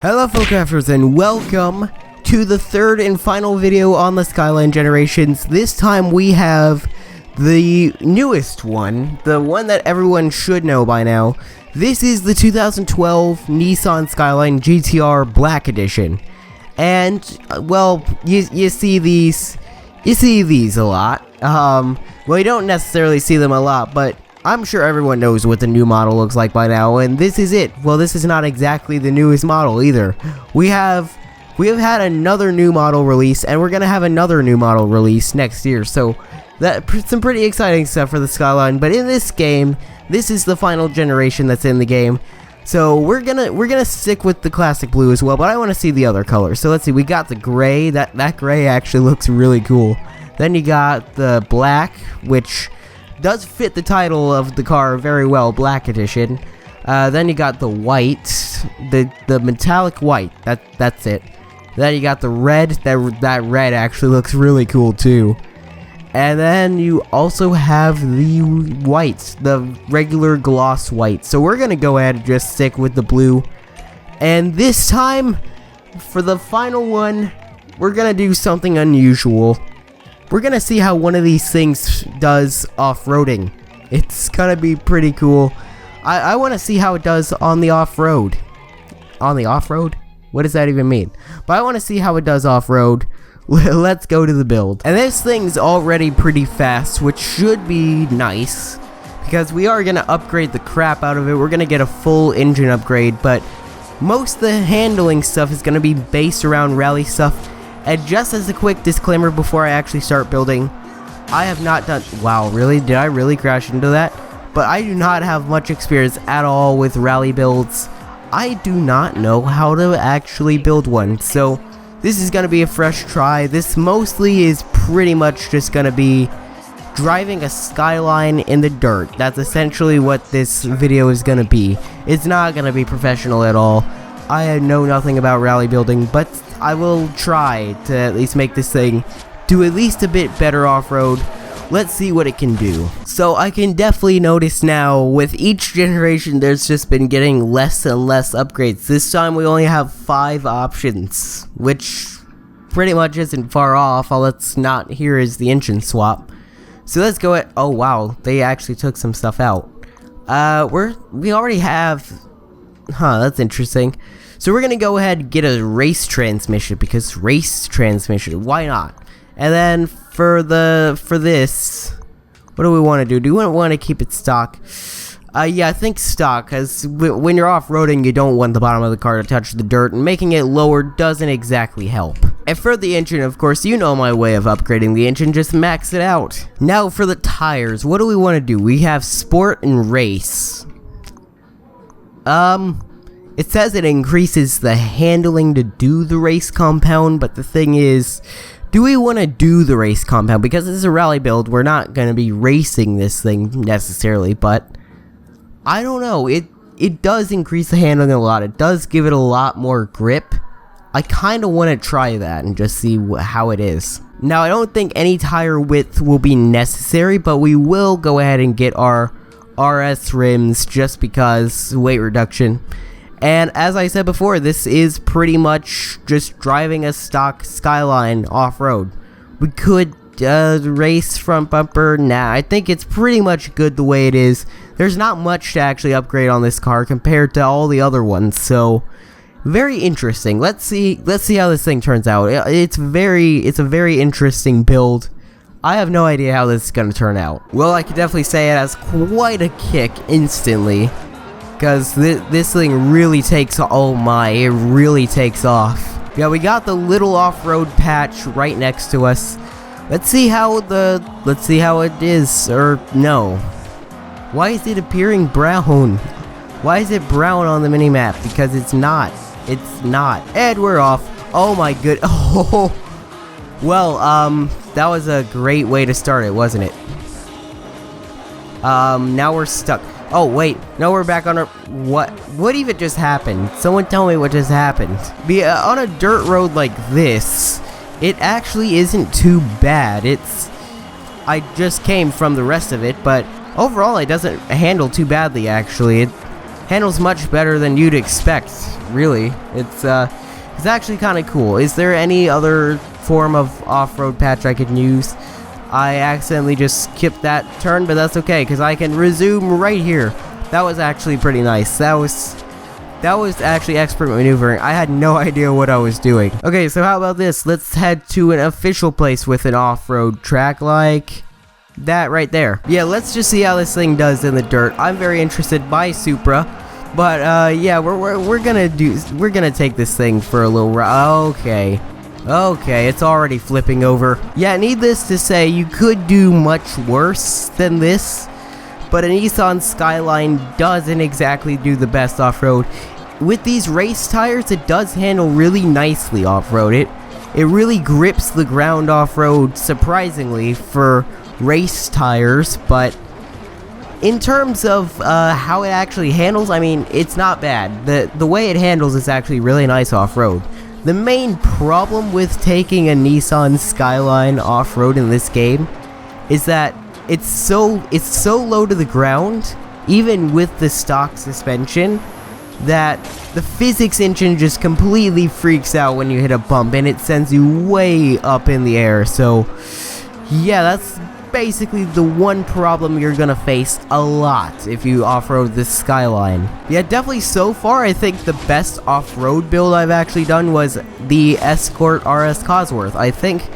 Hello Crafters and welcome to the third and final video on the Skyline generations. This time we have the newest one, the one that everyone should know by now. This is the 2012 Nissan Skyline GTR Black Edition. And, well, you see these a lot. Well, you don't necessarily see them a lot, but I'm sure everyone knows what the new model looks like by now, and this is it. Well, this is not exactly the newest model either. We have had another new model release, and we're gonna have another new model release next year. So that's some pretty exciting stuff for the Skyline. But in this game, this is the final generation that's in the game. So we're gonna stick with the classic blue as well. But I want to see the other colors. So let's see. We got the gray. That gray actually looks really cool. Then you got the black, which does fit the title of the car very well, Black Edition. Then you got the white, the metallic white. That's it. Then you got the red. That red actually looks really cool too. And then you also have the white, the regular gloss white. So we're gonna go ahead and just stick with the blue. And this time, for the final one, we're gonna do something unusual. We're gonna see how one of these things does off-roading. It's gonna be pretty cool. I want to see how it does on the off-road. On the off-road? What does that even mean? But I want to see how it does off-road. Let's go to the build. And this thing's already pretty fast, which should be nice, because we are gonna upgrade the crap out of it. We're gonna get a full engine upgrade, but most of the handling stuff is gonna be based around rally stuff. And just as a quick disclaimer before I actually start building, I have not done... Wow, really? Did I really crash into that? But I do not have much experience at all with rally builds. I do not know how to actually build one. So this is going to be a fresh try. This mostly is pretty much just going to be driving a Skyline in the dirt. That's essentially what this video is going to be. It's not going to be professional at all. I know nothing about rally building, but I will try to at least make this thing do at least a bit better off-road. Let's see what it can do. So I can definitely notice now, with each generation, there's just been getting less and less upgrades. This time we only have 5 options, which pretty much isn't far off. All that's not here is the engine swap. So let's go at... Oh wow, they actually took some stuff out. We already have... Huh, that's interesting. So we're gonna go ahead and get a race transmission, because race transmission, why not? And then for this, what do we want to do? Do we want to keep it stock? Yeah, I think stock, because when you're off-roading, you don't want the bottom of the car to touch the dirt, and making it lower doesn't exactly help. And for the engine, of course, you know my way of upgrading the engine, just max it out. Now for the tires, what do we want to do? We have sport and race. It says it increases the handling to do the race compound, but the thing is, do we want to do the race compound? Because this is a rally build, we're not going to be racing this thing necessarily, but I don't know. It does increase the handling a lot. It does give it a lot more grip. I kind of want to try that and just see how it is. Now, I don't think any tire width will be necessary, but we will go ahead and get our RS rims just because weight reduction. And as I said before, this is pretty much just driving a stock Skyline off-road. We could race front bumper. Nah, I think it's pretty much good the way it is. There's not much to actually upgrade on this car compared to all the other ones, so very interesting. Let's see how this thing turns out. It's a very interesting build. I have no idea how this is going to turn out. Well, I could definitely say it has quite a kick instantly, because this thing really takes... Oh my, it really takes off. Yeah, we got the little off-road patch right next to us. Let's see how it is, or no. Why is it appearing brown? Why is it brown on the minimap? Because it's not. It's not. And we're off. Oh my good... Oh. Well, that was a great way to start it, wasn't it? Now we're stuck. Oh wait, no, we're back on our... What even just happened? Someone tell me what just happened. On a dirt road like this, it actually isn't too bad. I just came from the rest of it, but overall it doesn't handle too badly actually. handles much better than you'd expect, really. It's actually kind of cool. Is there any other form of off-road patch I could use? I accidentally just skipped that turn, but that's okay, because I can resume right here. That was actually pretty nice. That was actually expert maneuvering. I had no idea what I was doing. Okay, so how about this? Let's head to an official place with an off-road track like that right there. Yeah, let's just see how this thing does in the dirt. I'm very interested by Supra, but yeah, we're gonna take this thing for a little ride. Okay, it's already flipping over. Yeah, needless to say, you could do much worse than this, but a Nissan Skyline doesn't exactly do the best off-road. With these race tires, it does handle really nicely off-road. It really grips the ground off-road, surprisingly, for race tires, but in terms of how it actually handles, I mean, it's not bad. The way it handles is actually really nice off-road. The main problem with taking a Nissan Skyline off-road in this game is that it's so low to the ground, even with the stock suspension, that the physics engine just completely freaks out when you hit a bump, and it sends you way up in the air. So yeah, that's basically the one problem you're gonna face a lot if you off-road this Skyline. Yeah, definitely so far, I think the best off-road build I've actually done was the Escort RS Cosworth. I think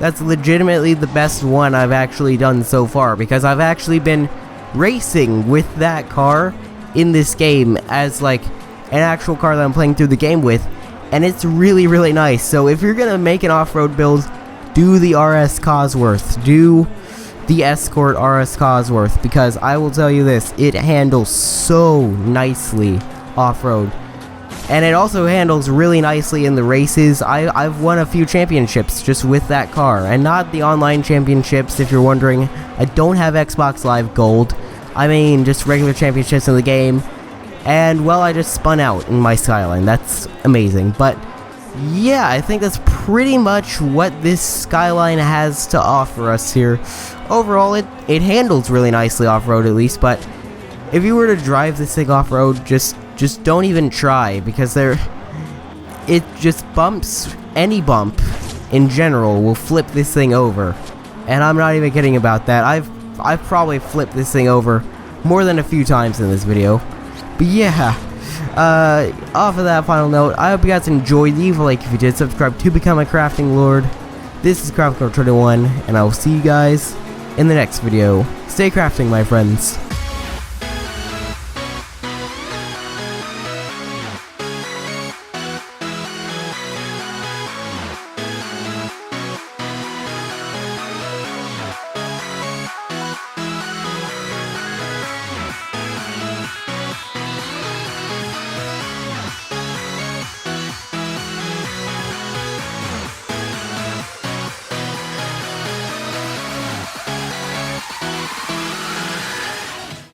that's legitimately the best one I've actually done so far, because I've actually been racing with that car in this game as like an actual car that I'm playing through the game with, and it's really, really nice. So if you're gonna make an off-road build, do the RS Cosworth, do the Escort RS Cosworth, because I will tell you this, it handles so nicely off-road. And it also handles really nicely in the races. I've won a few championships just with that car, and not the online championships, if you're wondering. I don't have Xbox Live Gold. I mean, just regular championships in the game. And, well, I just spun out in my Skyline. That's amazing. But yeah, I think that's pretty much what this Skyline has to offer us here. Overall, it handles really nicely off-road, at least, but if you were to drive this thing off-road, just don't even try, because it just bumps. Any bump in general will flip this thing over, and I'm not even kidding about that. I've probably flipped this thing over more than a few times in this video. But yeah, off of that final note, I hope you guys enjoyed. Leave a like if you did, subscribe to become a crafting lord. This is Crafting Lord 21, and I will see you guys in the next video. Stay crafting, my friends.